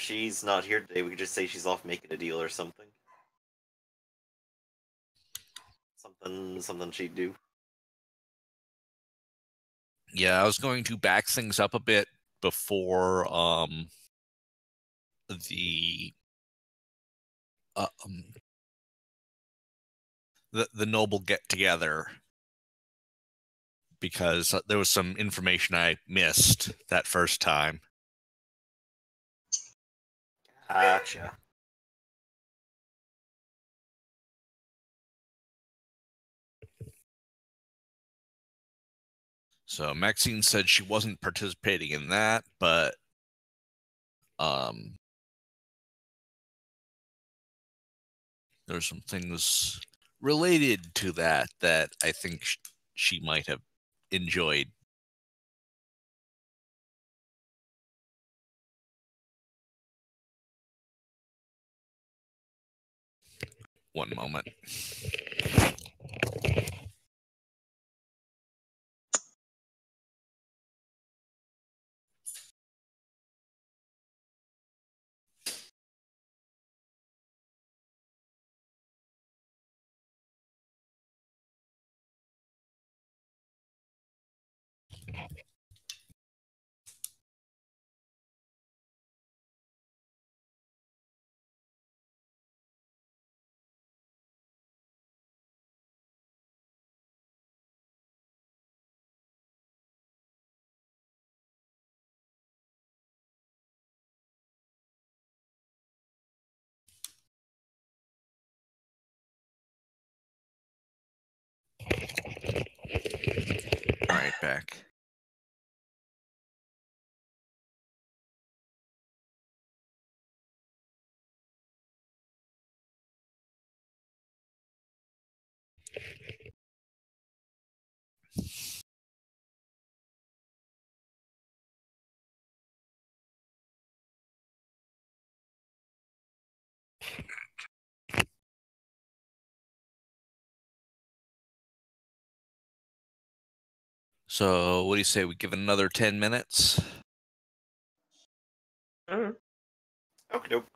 She's not here today. We could just say she's off making a deal or something. Something she'd do. Yeah, I was going to back things up a bit before the noble get together, because there was some information I missed that first time. Gotcha. So Maxine said she wasn't participating in that, but there's some things related to that I think she might have enjoyed. One moment. back. So, what do you say? We give it another 10 minutes? Okay, nope.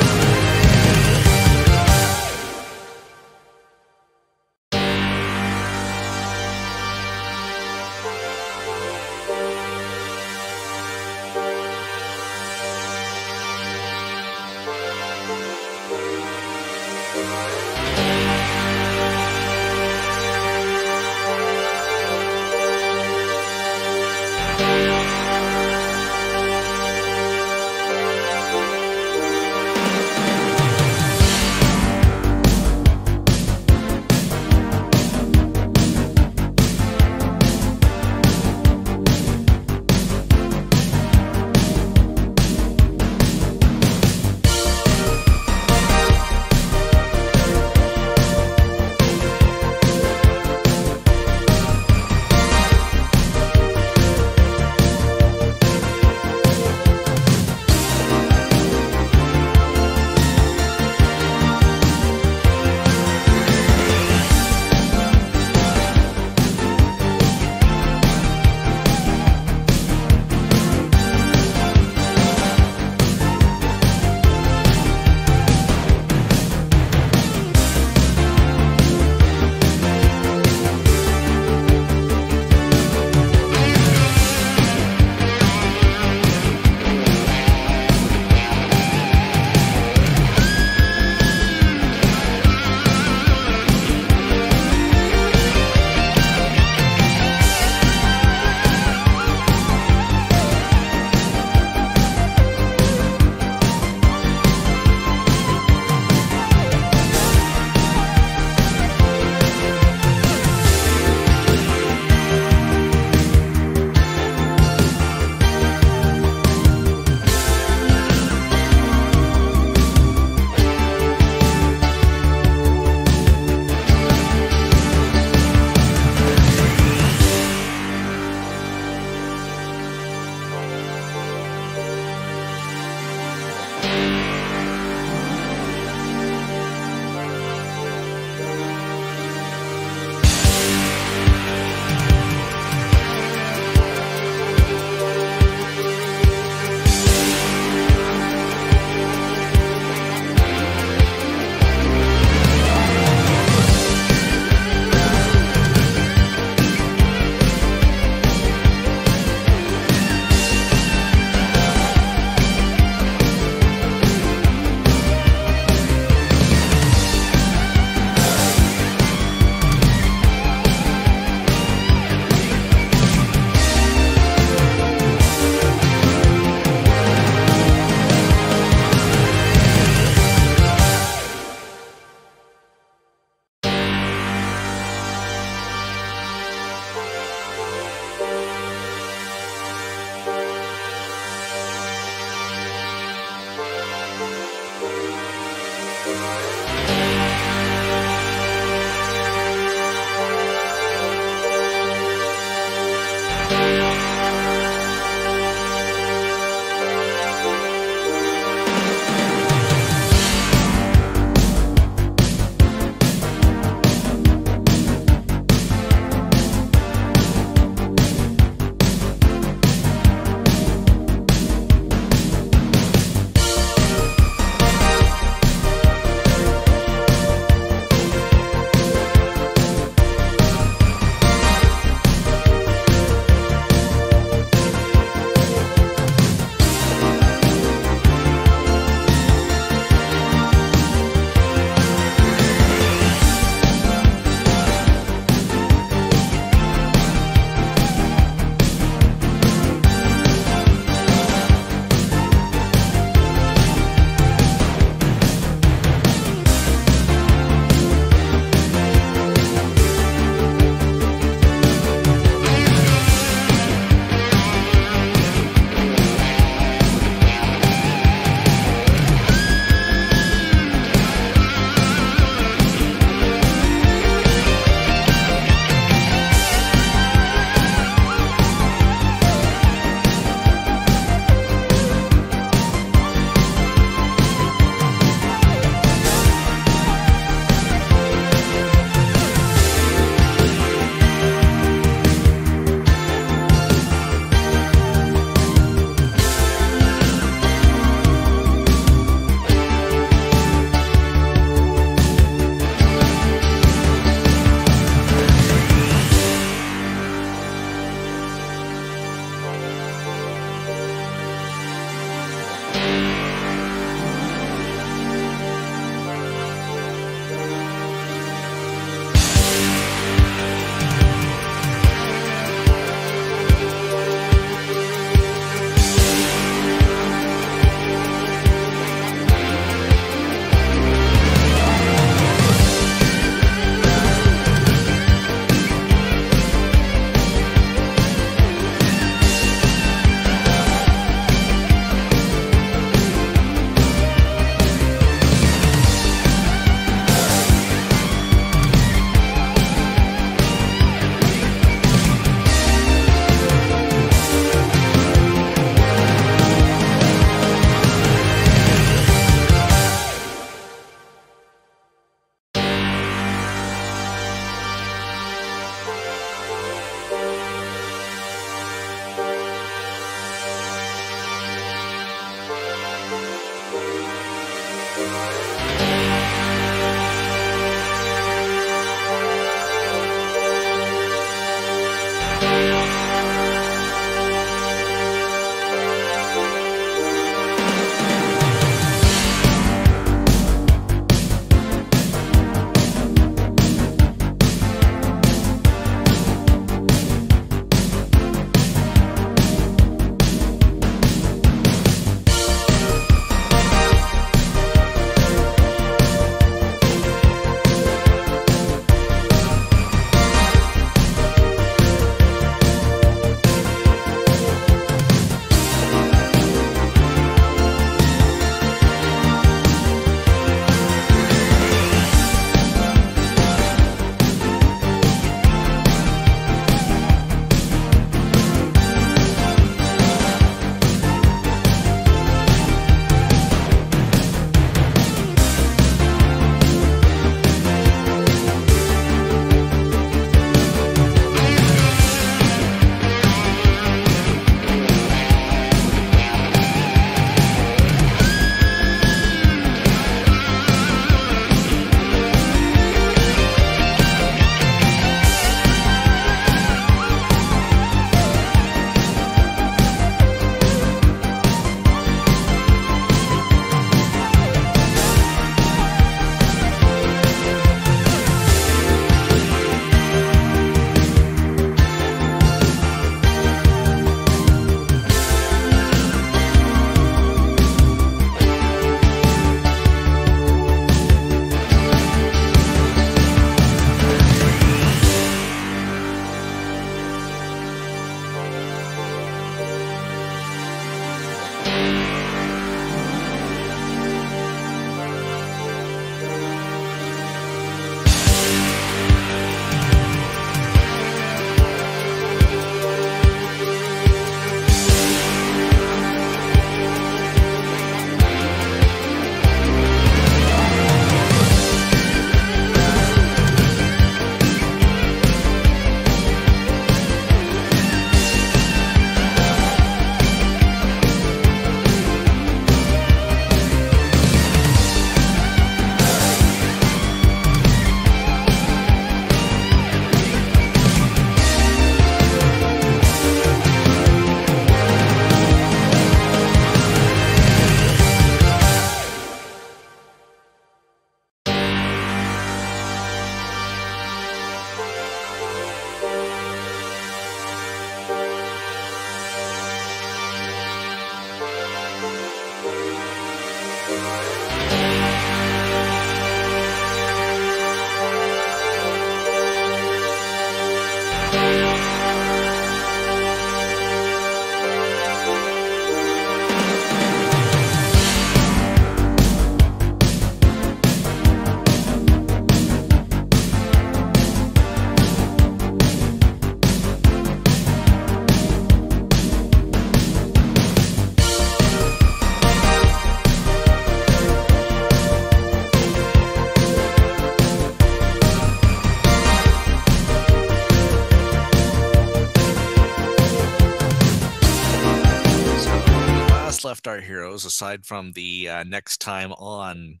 Left our heroes, aside from the next time on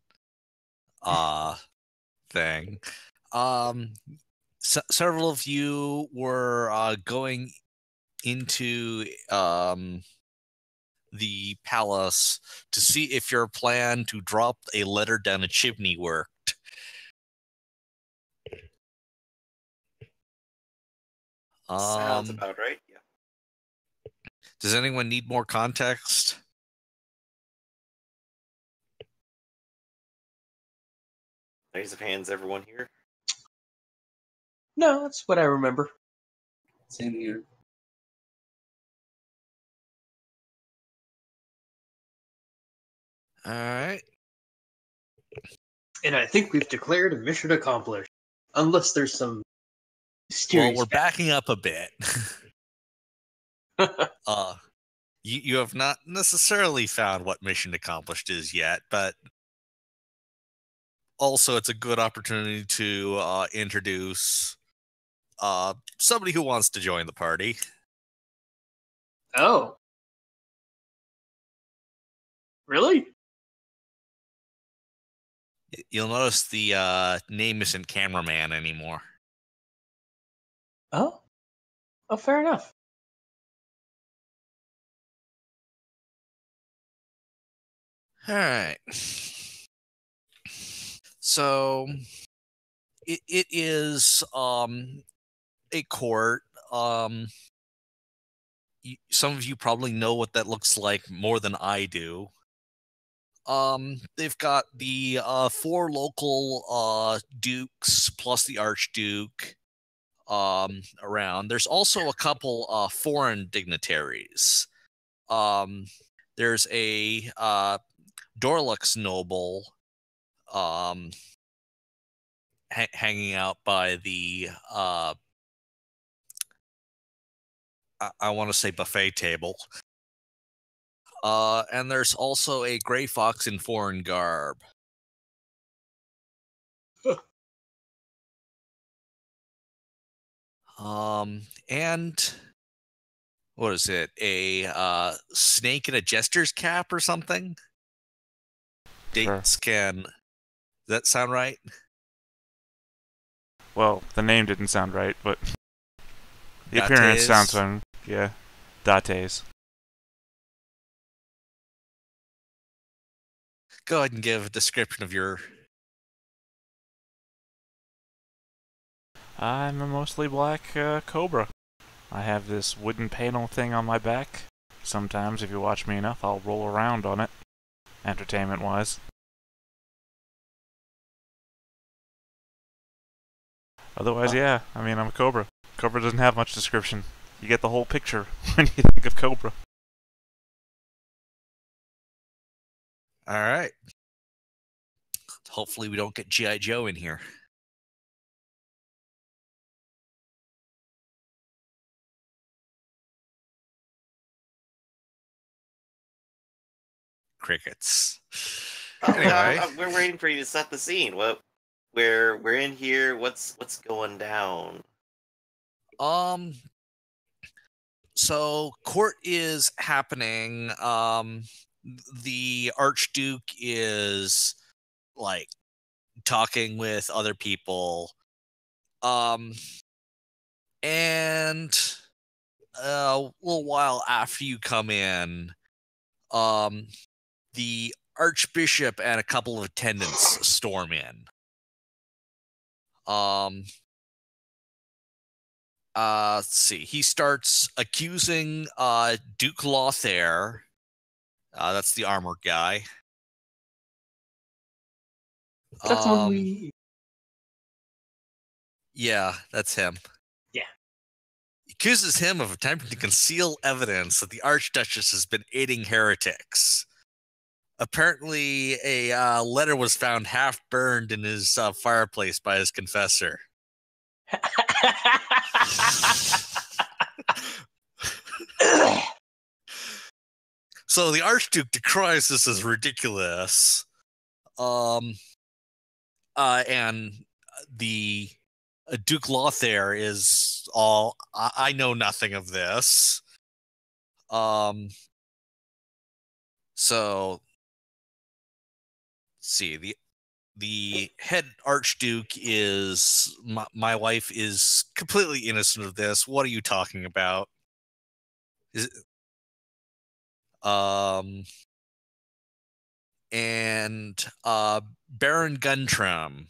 thing. Several of you were going into the palace to see if your plan to drop a letter down a chimney worked. Sounds about right. Yeah. Does anyone need more context? Raise of hands, everyone here. No, that's what I remember. Same here. All right. And I think we've declared a mission accomplished. Unless there's some mysterious... Well, we're backing up a bit. You have not necessarily found what mission accomplished is yet, but also it's a good opportunity to introduce somebody who wants to join the party. Oh. Really? You'll notice the name isn't Cameraman anymore. Oh. Oh, fair enough. All right. So it is a court. Some of you probably know what that looks like more than I do. They've got the 4 local dukes plus the archduke around. There's also a couple foreign dignitaries. There's a Dorlux noble hanging out by the I want to say buffet table. And there's also a gray fox in foreign garb. And what is it? A snake in a jester's cap or something? Dates can... Does that sound right? Well, the name didn't sound right, but the Dates. appearance sounds fun. Yeah. Dates. Go ahead and give a description of your... I'm a mostly black cobra. I have this wooden panel thing on my back. Sometimes, if you watch me enough, I'll roll around on it, entertainment-wise. Otherwise, yeah, I mean, I'm a cobra. Cobra doesn't have much description. You get the whole picture when you think of cobra. All right. Hopefully we don't get G.I. Joe in here. Crickets. Anyway, we're waiting for you to set the scene. We're in here. What's going down? So court is happening. The Archduke is like talking with other people. And a little while after you come in, the Archbishop and a couple of attendants storm in. Let's see. He starts accusing Duke Lothair. That's the armored guy. That's when we. Yeah, that's him. Yeah. He accuses him of attempting to conceal evidence that the Archduchess has been aiding heretics. Apparently, a letter was found half burned in his fireplace by his confessor. So the Archduke decries this as ridiculous. And the Duke Lothair is all, I know nothing of this. So see, the head Archduke is my wife is completely innocent of this. What are you talking about? And Baron Guntram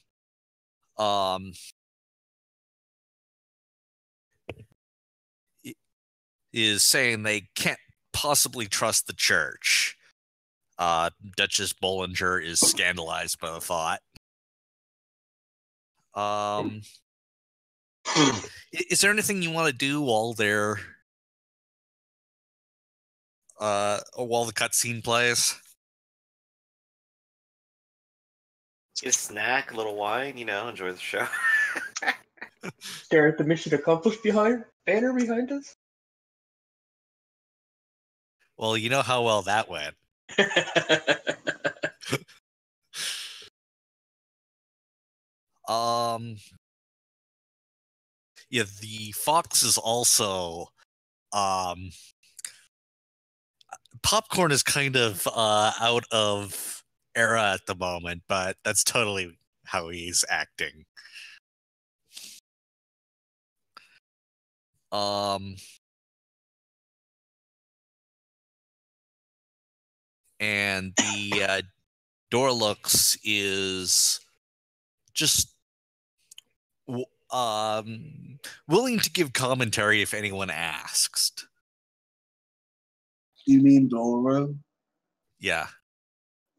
is saying they can't possibly trust the church. Duchess Bollinger is scandalized by the thought. Is there anything you want to do while they're while the cutscene plays? Get a snack, a little wine, enjoy the show. Stare at the mission accomplished banner behind us. Well, you know how well that went. Yeah, the Fox is also Popcorn is kind of out of era at the moment, but that's totally how he's acting. And the Dorlux is just willing to give commentary if anyone asks. You mean Doro? Yeah.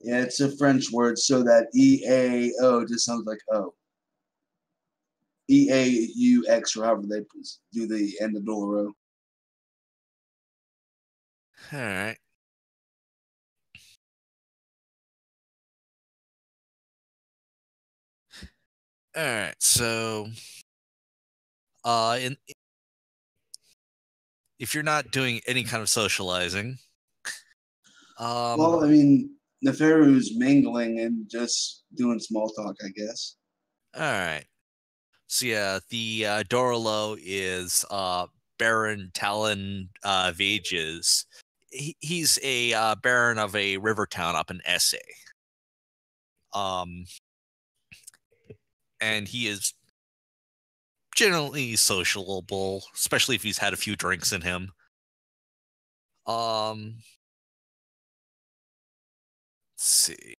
Yeah, it's a French word, so that EAO just sounds like O. EAUX, or however they do the end of Doro. All right. All right. So, if you're not doing any kind of socializing, Well, I mean, Neferu's mingling and just doing small talk, I guess. All right. So yeah, the Dorolo is Baron Talon Vages. He's a baron of a river town up in Essay. And he is generally sociable, especially if he's had a few drinks in him. Let's see.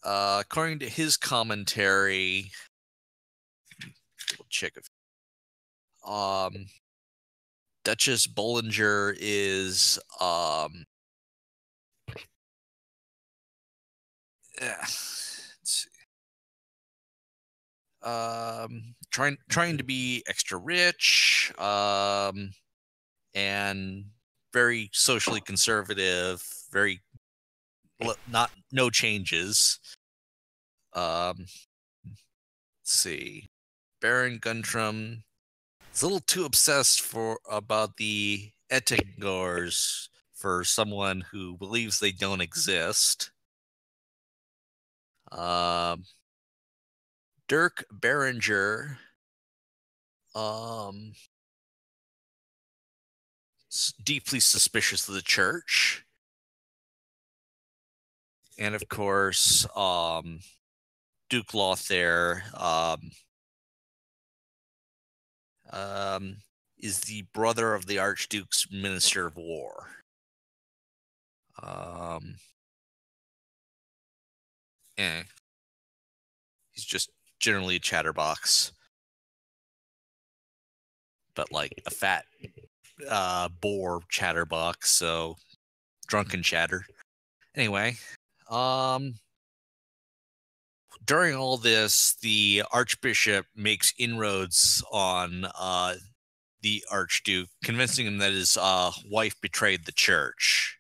According to his commentary, we'll check if Duchess Bollinger is let's see. Trying to be extra rich, and very socially conservative, very no changes. Let's see. Baron Guntram is a little too obsessed about the Ettingors for someone who believes they don't exist. Dirk Berenger deeply suspicious of the church. And of course, Duke Lothair is the brother of the Archduke's Minister of War. He's just generally a chatterbox, but like a fat boar chatterbox, so drunken chatter. Anyway, During all this, the Archbishop makes inroads on the Archduke, convincing him that his wife betrayed the church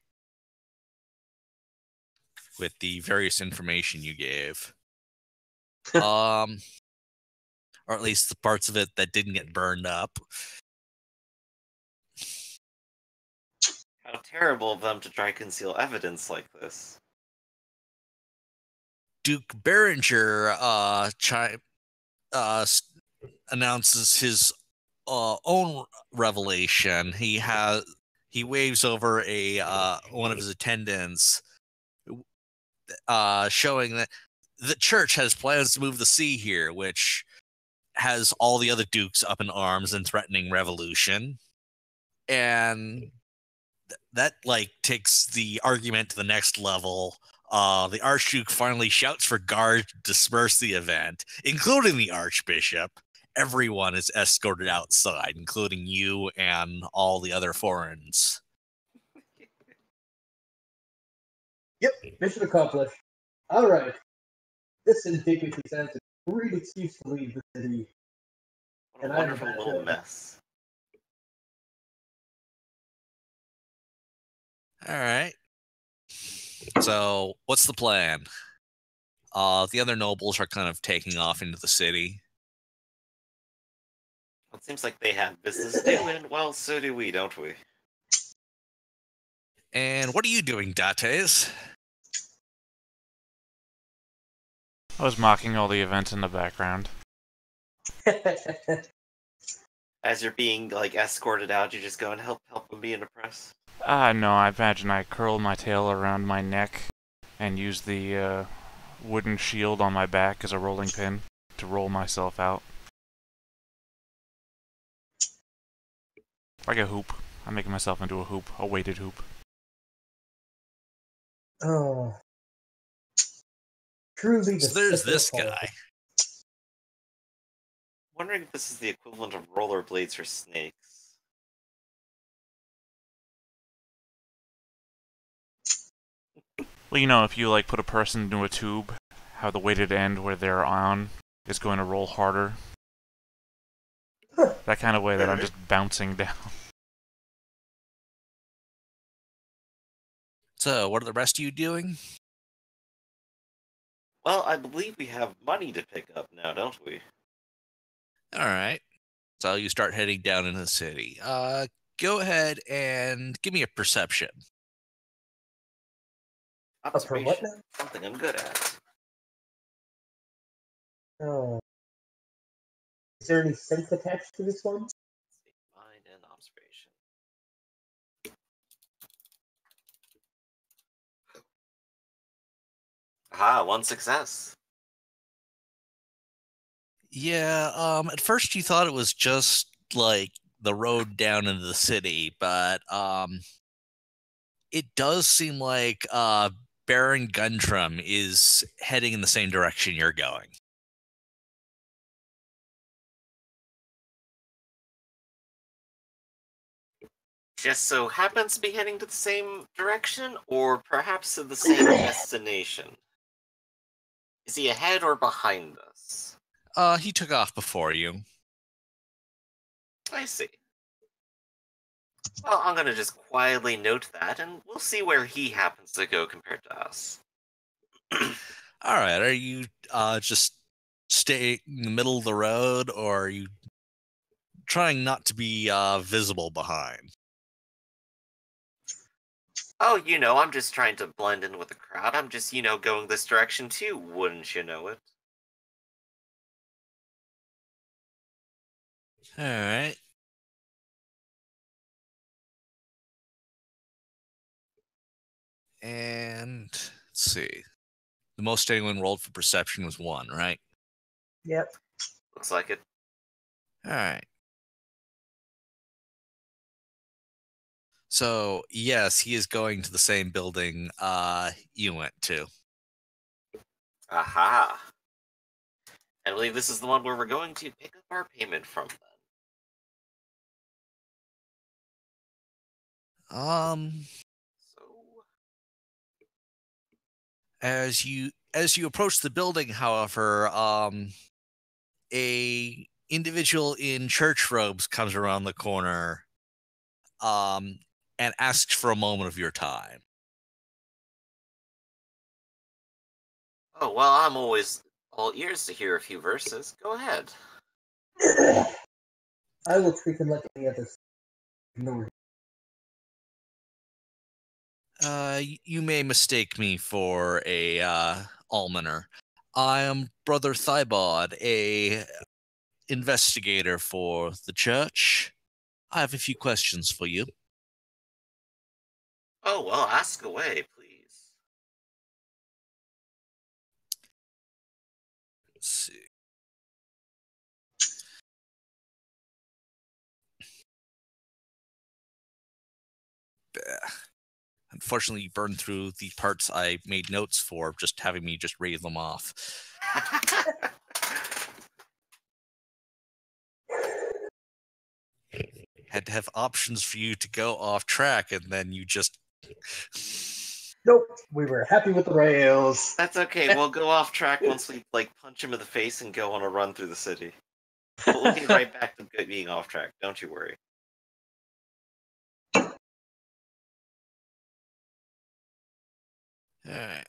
with the various information you gave. Or at least the parts of it that didn't get burned up. How terrible of them to try to conceal evidence like this. Duke Berenger announces his own revelation. He waves over one of his attendants, showing that the church has plans to move the sea here, which has all the other dukes up in arms and threatening revolution. And that takes the argument to the next level. The Archduke finally shouts for guards to disperse the event, including the Archbishop. Everyone is escorted outside, including you and all the other foreigners. Yep, mission accomplished. Alright. This indignity sounds a great excuse to leave the city. What a wonderful little mess. Alright. So, what's the plan? The other nobles are kind of taking off into the city. It seems like they have business to do, and well, so do we, don't we? And what are you doing, Dates? I was mocking all the events in the background. As you're being escorted out, you just go and help them be in the press. No, I imagine I curl my tail around my neck and use the wooden shield on my back as a rolling pin to roll myself out. Like a hoop. I'm making myself into a hoop, a weighted hoop. Oh. Truly So there's this guy. Wondering if this is the equivalent of rollerblades for snakes. Well, if you put a person into a tube, how the weighted end where they're on is going to roll harder. That kind of way that I'm just bouncing down. So, what are the rest of you doing? Well, I believe we have money to pick up now, don't we? Alright. So you start heading down into the city. Go ahead and give me a perception. Observation. what now? Something I'm good at. Oh. Is there any sense attached to this one? Mind and observation. Aha, one success. Yeah, at first you thought it was just the road down into the city, but it does seem like Baron Guntram is heading in the same direction you're going. Just so happens to be heading to the same direction, or perhaps to the same destination? Is he ahead or behind us? He took off before you. I see. Well, I'm gonna just quietly note that, and we'll see where he happens to go compared to us. Alright, are you just stay in the middle of the road, or are you trying not to be visible behind? Oh, I'm just trying to blend in with the crowd. I'm just, going this direction too, wouldn't you know it? Alright. And let's see. The most anyone rolled for perception was 1, right? Yep. Looks like it. Alright. So, yes, he is going to the same building you went to. Aha! I believe this is the one where we're going to pick up our payment from then. So, As you approach the building, however, a individual in church robes comes around the corner, and asks for a moment of your time. Oh, well, I'm always all ears to hear a few verses. Go ahead. I will treat him like any other. No. You may mistake me for a almoner. I am Brother Thybod, a investigator for the church. I have a few questions for you. Oh, well, ask away, please. Let's see. Unfortunately, you burned through the parts I made notes for, just having me just read them off. Had to have options for you to go off track, and then you just... Nope, we were happy with the rails. That's okay. We'll go off track once we punch him in the face and go on a run through the city. We'll get right back to being off track. Don't you worry. All right.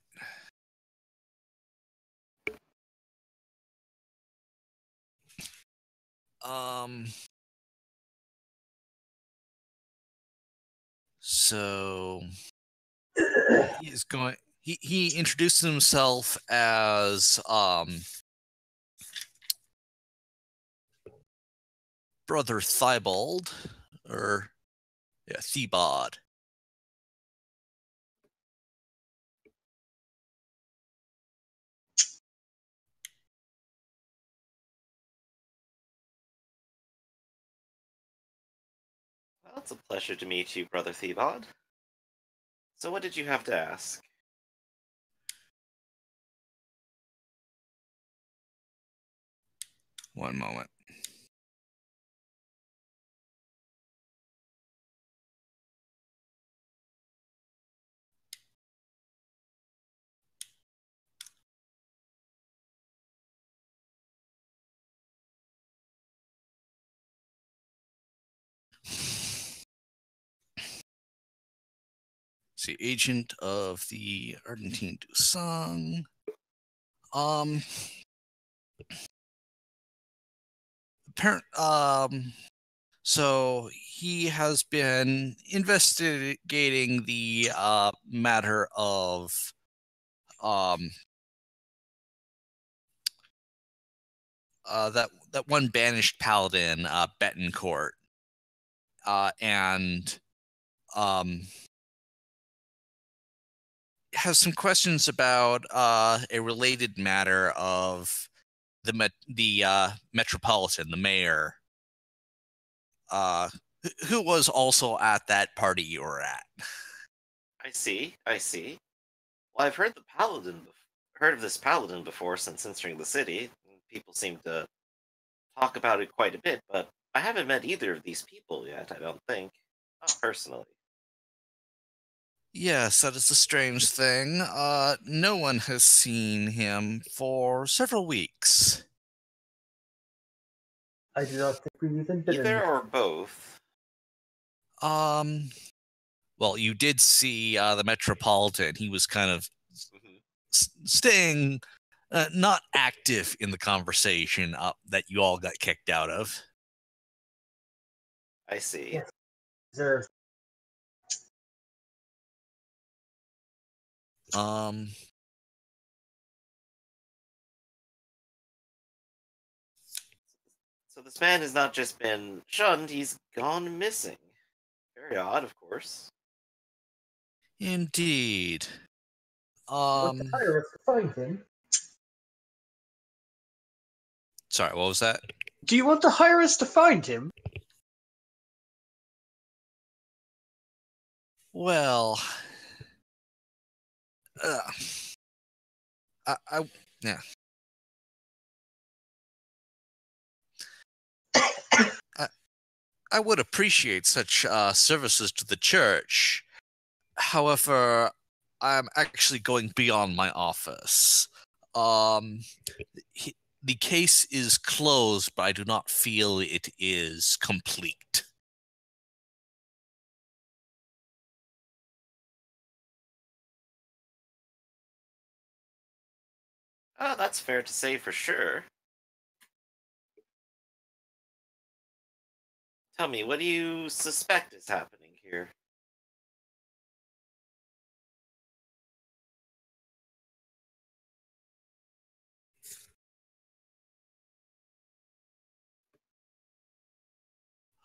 So he introduced himself as Brother Thybald, or Thebod. Well, it's a pleasure to meet you, Brother Thebod. So what did you have to ask? One moment. See, agent of the Argentine Dusang. So he has been investigating the matter of that one banished paladin, Betancourt, and has some questions about a related matter of the Metropolitan, the mayor, who was also at that party you were at. I see. Well, I've heard of this paladin before since entering the city. People seem to talk about it quite a bit, but I haven't met either of these people yet, I don't think. Not personally. Yes, that is a strange thing. No one has seen him for several weeks. I do not think we've even been Either in. or both. Well, you did see the Metropolitan. He was kind of Mhm. staying not active in the conversation that you all got kicked out of. I see. Yes. Deserves. So this man has not just been shunned, he's gone missing. Very odd, of course. Indeed. Hire us to find him. Sorry, what was that? Do you want to hire us to find him? Well, yeah. I would appreciate such services to the church. However, I'm actually going beyond my office. Um, the case is closed, but I do not feel it is complete. That's fair to say for sure. Tell me, what do you suspect is happening here?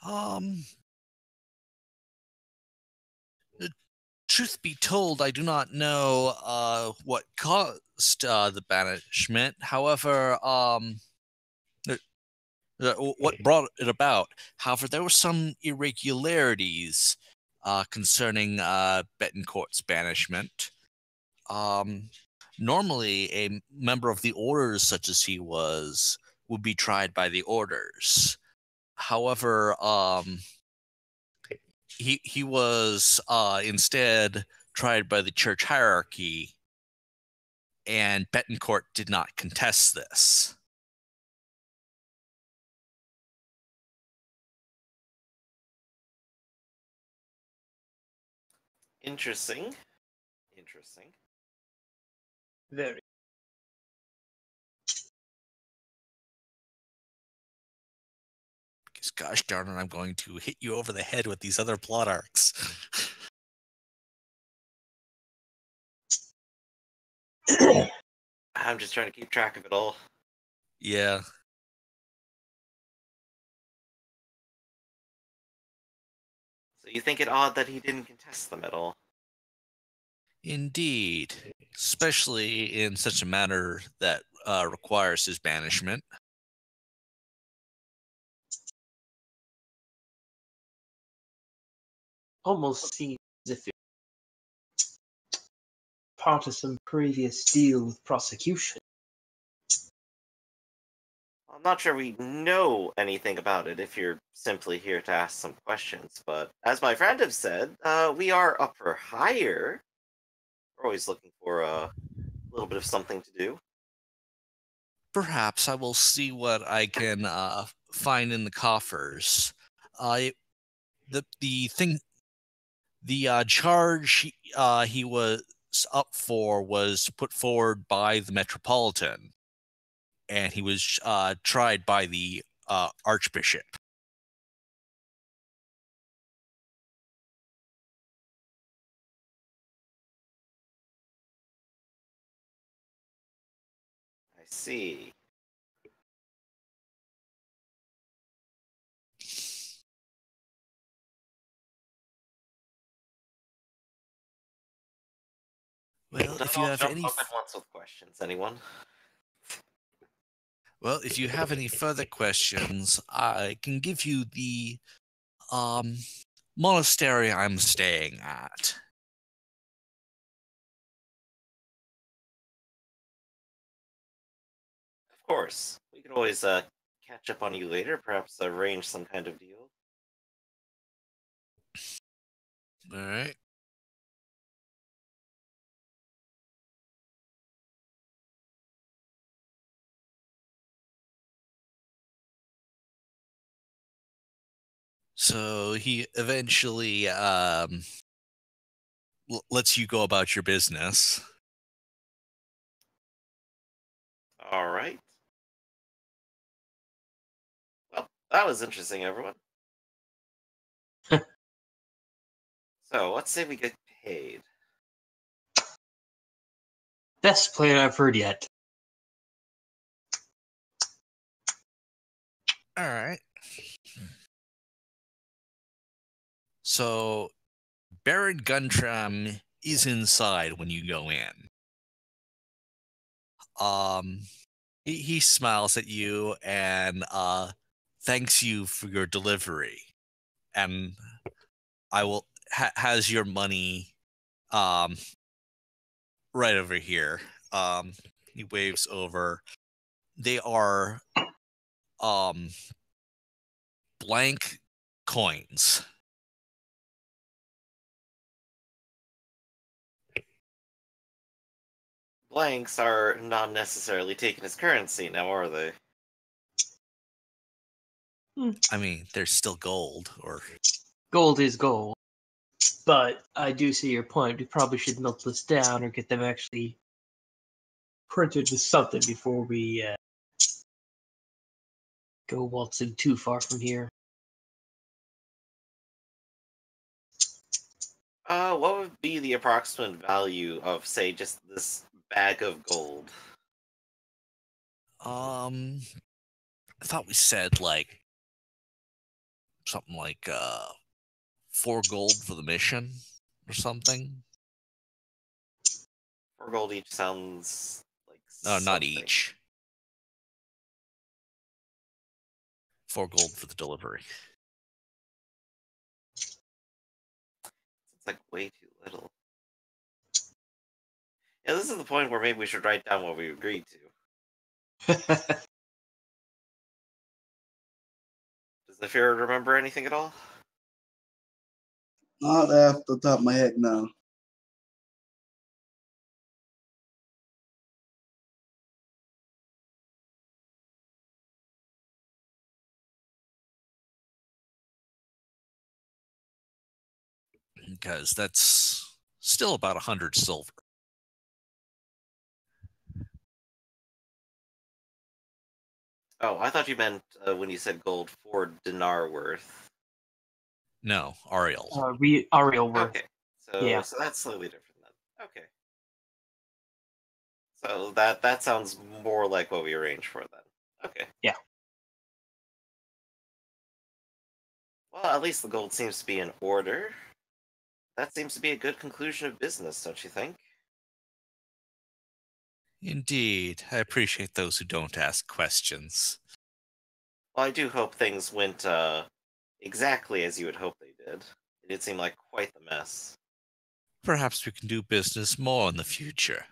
Um, Truth be told, I do not know what caused the banishment. However, what brought it about. However, there were some irregularities concerning Betancourt's banishment. Um, Normally, a member of the orders, such as he was, would be tried by the orders. However, he was instead tried by the church hierarchy, and Betancourt did not contest this. Interesting. Interesting. Very. Because gosh darn it, I'm going to hit you over the head with these other plot arcs. I'm just trying to keep track of it all. Yeah. So you think it odd that he didn't contest them at all? Indeed. Especially in such a matter that requires his banishment. Almost seems as if it's part of some previous deal with prosecution. I'm not sure we know anything about it if you're simply here to ask some questions, but as my friend have said, we are up for hire. We're always looking for a little bit of something to do. Perhaps I will see what I can find in the coffers. Uh, the thing, the charge he was up for was put forward by the Metropolitan, and he was tried by the Archbishop. I see. Well, if you I'll have jump any, up at once with questions. Anyone? well, if you have any further questions, I can give you the um monastery I'm staying at. Of course. We could always catch up on you later. Perhaps arrange some kind of deal. All right. So he eventually lets you go about your business. All right. Well, that was interesting, everyone. So, let's say we get paid. Best plan I've heard yet. All right. So Baron Guntram is inside when you go in. He smiles at you and thanks you for your delivery, and I will has your money right over here. He waves over. They are blank coins. blanks are not necessarily taken as currency now, are they? I mean, there's still gold, or Gold is gold. But I do see your point. We probably should note this down or get them actually printed with something before we go waltzing too far from here. What would be the approximate value of, say, just this bag of gold? I thought we said like something like 4 gold for the mission or something. 4 gold each sounds like No, not something. each. 4 gold for the delivery. It's like way too little. Yeah, this is the point where maybe we should write down what we agreed to. Does the Fuhrer remember anything at all? Not off the top of my head, no. Because that's still about 100 silver. Oh, I thought you meant when you said gold, 4 dinar worth. No, Ariel. Ariel worth. Okay, so Yeah. so that's slightly different then. Okay, so that sounds more like what we arranged for then. Okay. Yeah. Well, at least the gold seems to be in order. That seems to be a good conclusion of business, don't you think? Indeed. I appreciate those who don't ask questions. Well, I do hope things went exactly as you would hope they did. It did seem like quite the mess. Perhaps we can do business more in the future.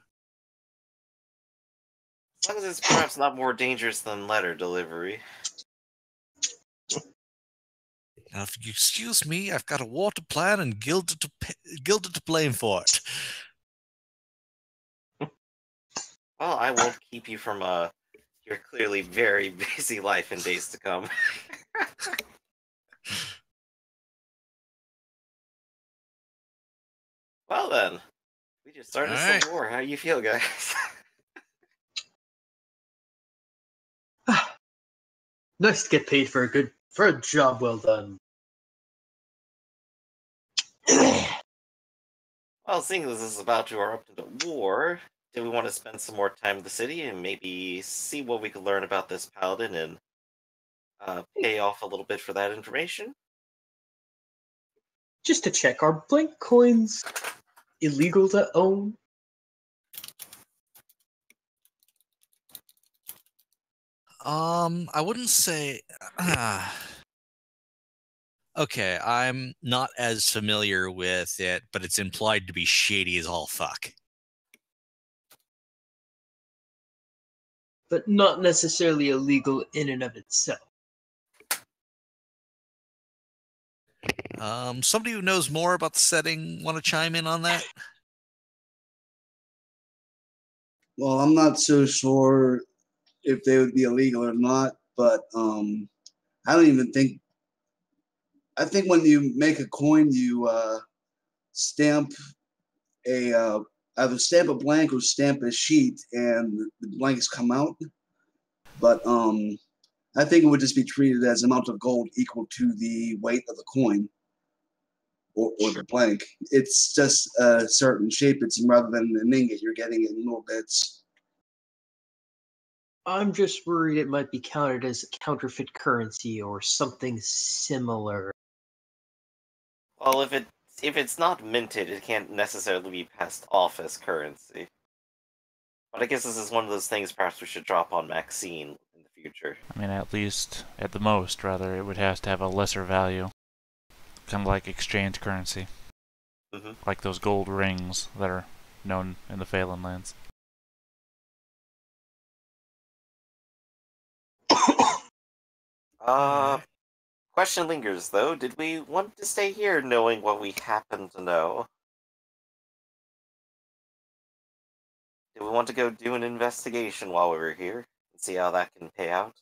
As long as it's perhaps not more dangerous than letter delivery. Now, if you excuse me, I've got a war to plan and Gilded to blame for it. Well, I won't keep you from your clearly very busy life in days to come. Well then, we just started All some right. war. How you feel, guys? Nice to get paid for a job well done. Well, seeing as this is about to erupt into war, do we want to spend some more time in the city and maybe see what we could learn about this paladin and pay off a little bit for that information? Just to check, are blank coins illegal to own? I wouldn't say. Okay, I'm not as familiar with it, but it's implied to be shady as all fuck. But not necessarily illegal in and of itself. Somebody who knows more about the setting want to chime in on that? Well, I'm not so sure if they would be illegal or not, but I don't even think. I think when you make a coin, you stamp either stamp a blank or stamp a sheet, and the blanks come out. But I think it would just be treated as an amount of gold equal to the weight of the coin or the blank. It's just a certain shape. It's rather than an ingot, you're getting it in little bits. I'm just worried it might be counted as counterfeit currency or something similar. Well, if it's not minted, it can't necessarily be passed off as currency. But I guess this is one of those things perhaps we should drop on Maxine in the future. I mean, at the most, rather, it would have to have a lesser value. Kind of like exchange currency. Mm-hmm. Like those gold rings that are known in the Phelan lands. Question lingers, though. Did we want to stay here knowing what we happen to know? Do we want to go do an investigation while we're here and see how that can pay out?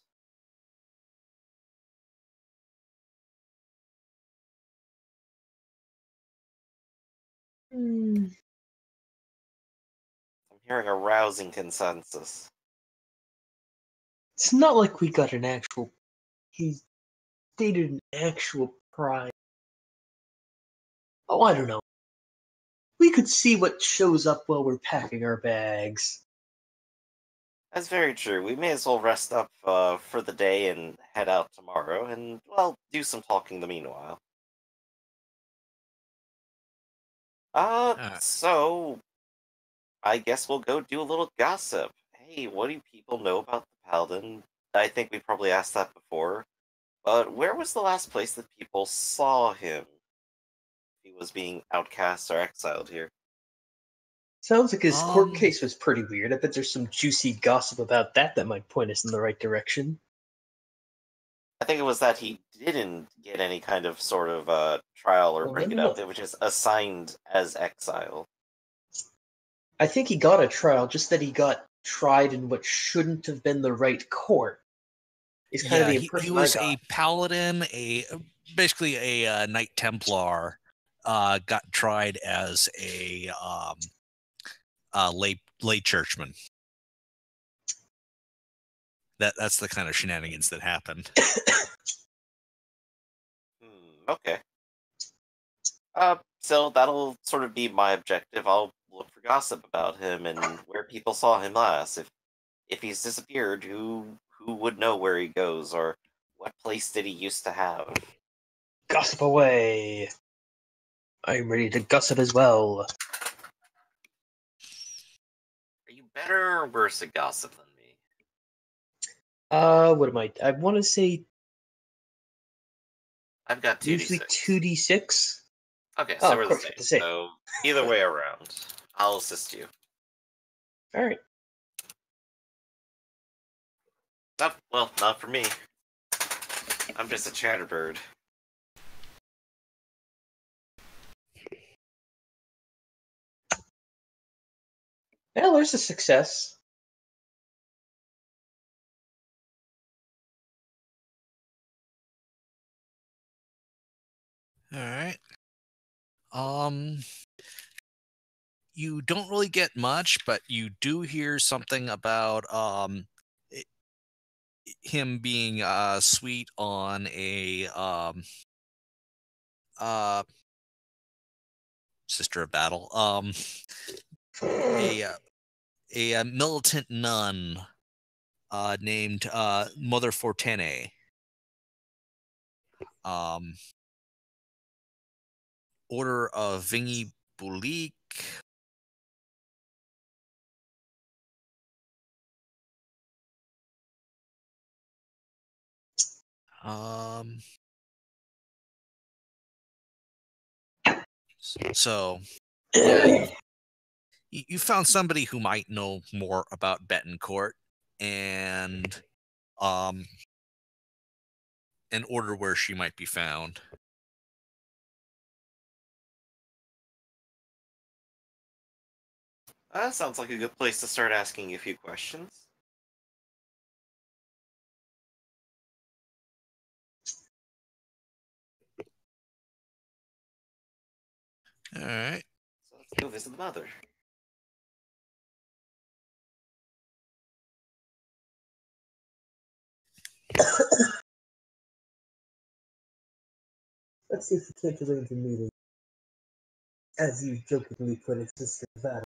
Hmm. I'm hearing a rousing consensus. It's not like we got an actual. He stated an actual prize. Oh, I don't know. We could see what shows up while we're packing our bags. That's very true. We may as well rest up for the day and head out tomorrow and, well, do some talking the meanwhile. Uh, So I guess we'll go do a little gossip. Hey, what do people know about the Paladin? I think we probably asked that before, but where was the last place that people saw him? If he was being outcast or exiled here. Sounds like his court um, case was pretty weird. I bet there's some juicy gossip about that that might point us in the right direction. I think it was that he didn't get any kind of sort of trial or Well, let break me it up. look. It was just assigned as exile. I think he got a trial, just that he got tried in what shouldn't have been the right court. Is kind of yeah, the he impression I was got. a paladin, basically a Knight Templar. Got tried as a lay churchman. That's the kind of shenanigans that happened. Okay. So that'll sort of be my objective. I'll look for gossip about him and where people saw him last. If he's disappeared, who would know where he goes or what place did he used to have? Gossip away. I'm ready to gossip as well. Are you better or worse at gossip than me? What am I? I want to say I've got 2d6. usually 2d6. Okay, Oh, so of we're the course, same. the same. So either way around, I'll assist you. All right. Not for me. I'm just a chatterbird. Well, there's a success. All right. You don't really get much, but you do hear something about him being sweet on a uh sister of battle, a militant nun named Mother Fortene. Um, Order of Vingy Bulik. Um, so yeah, you found somebody who might know more about Betancourt and an order where she might be found. That sounds like a good place to start asking a few questions. All right. So let's go visit the mother. Let's see if we can't arrange a meeting. As you jokingly put it, Sister Battle.